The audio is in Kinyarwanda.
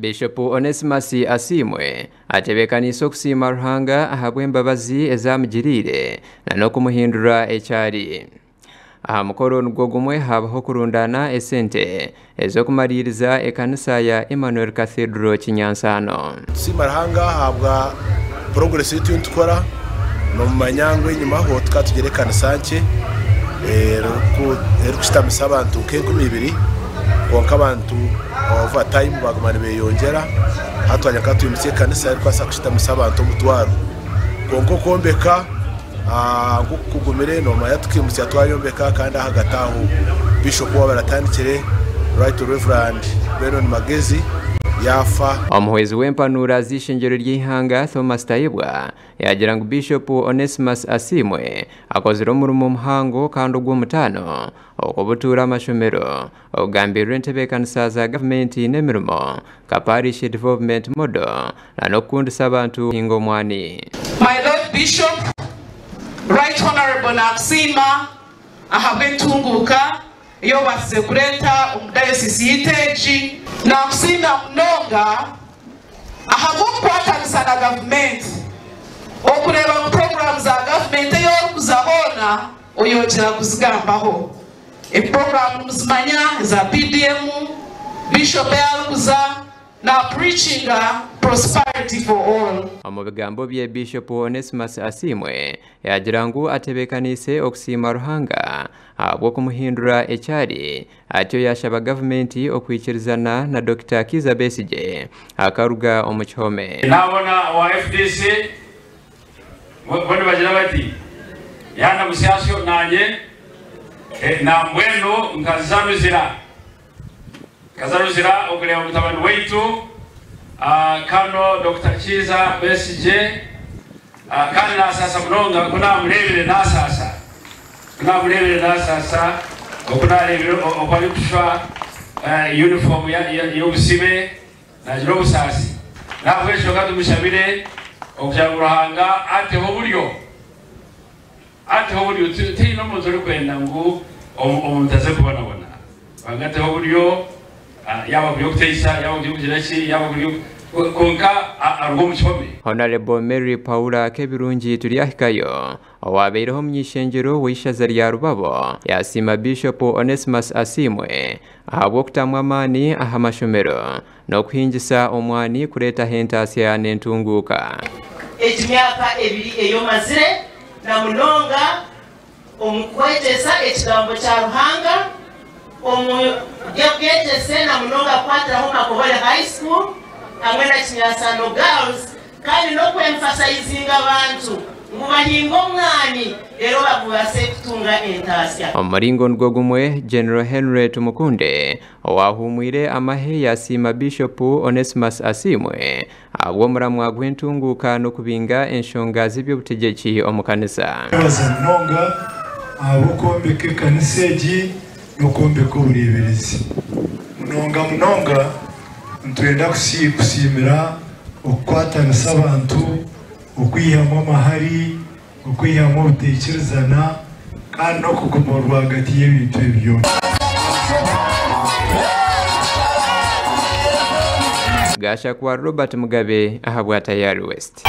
Bishop Onesimus Asimwe atebekanisa okusima Ruhanga ahabwa embabazi ezamugirire na n'okumuhindura ekyali. Aha mukoro nugwo gumwe habaho kurundana esente ezokumaliriza ekanisa ya Emmanuel Cathedral Kinyansano. Kusima Ruhanga habwa progress yitu tukora no manyangwe nyuma ho tukatugere kanisa nke kusitamisa abantu ke12 konka abantu over time bagumana beyongera hatwanya katuyimutse kanisa ariko asa kusitamisa abantu mutwaro konko kombeka kugumire no maya tukimutse twayombeka kandi hagataho Bishop wa baratandikire Right Reverend Benon Magezi yafa. Omuhwezi w'empanura z'ishengero ry'ihanga Thomas Tayibwa yagira ngo Bishop Onesimus Asimwe akozera omurimo muhango kandi ogw'omutano okubutura amashomero ogambirwa entebekanisa za gavumenti n'emirimo ka parish development model na n'okukundisa abantu hingo mwani. My Lord Bishop, Right Honorable Nakusima ahabentunguka iyo basize kureta umudayosisi y'Iteji Nakusima mnonga ahagukwatagisa na gavumenti okureba mu program za gavumenti y'okuzabona oyogera kuzigambaho program muzimanya za PDM Bishop yalukuza na preaching prosperity for all. Mu bigambo bye Bishop Onesimus Asimwe yagira ngo atebekanise okusima Ruhanga habwo kumuhindura ekyali atyo yashaba gavumenti okwikirizana na Dr. Kiza Besigye akaruga omuchome. Nabona wa FDC bone bagira bati yana musiyasyo nanye na mbweno nkazaruzira okuleba mutabani weitu kano Dr. Kiza Besigye kandi nasasa munonga kunamulebere nasasa okunalebere okwali kushwa uniform y'obusibe nagira obusasi nabwekyo katumushabire okugira Ruhanga ateho bulyo tino omuntu olikwenda ngu omuntu aze kubonabona bangateho bulyo yaba byo kuteisa yaba byo kugiraki yaba byo konka arwo muchome. Honorable Mary Paula Kebirungi tulyahikayo owabeireho munyishengero w'ishaza lya Rubabo yasima Bishop Onesimus Asimwe ahabwo kutamwa amani aha mashomero n'okuhingisa omwani kureta hentasya n'entunguka. Emyaka 2 eyomazire na munonga omukwetesa ekigambo kya Ruhanga omugyetese na munonga kwatiraho Makobole High School hamwe na Kinyansano Girls kandi no kwemphasizinga abantu mubahingo mwani ero babwase kutunga entasya. Omuringo nugwo gumwe General Henry Tumukunde owahumwire amahe yasima Bishop Onesimus Asimwe abwo muramwa gw'entunguka n'okubinga enshonga z'ebyobutegeki omukanisa. Munonga abokombeka kanisa egi n'okombeka obureberezi munonga ntwenda kusimira okukwatanisa abantu okwihamu amahari okwihamu obutekerezana kandi n'okuguma rwagati y'ebintu ebyo. Gasha kwa Robert Mugabe ahabwa Tayari West.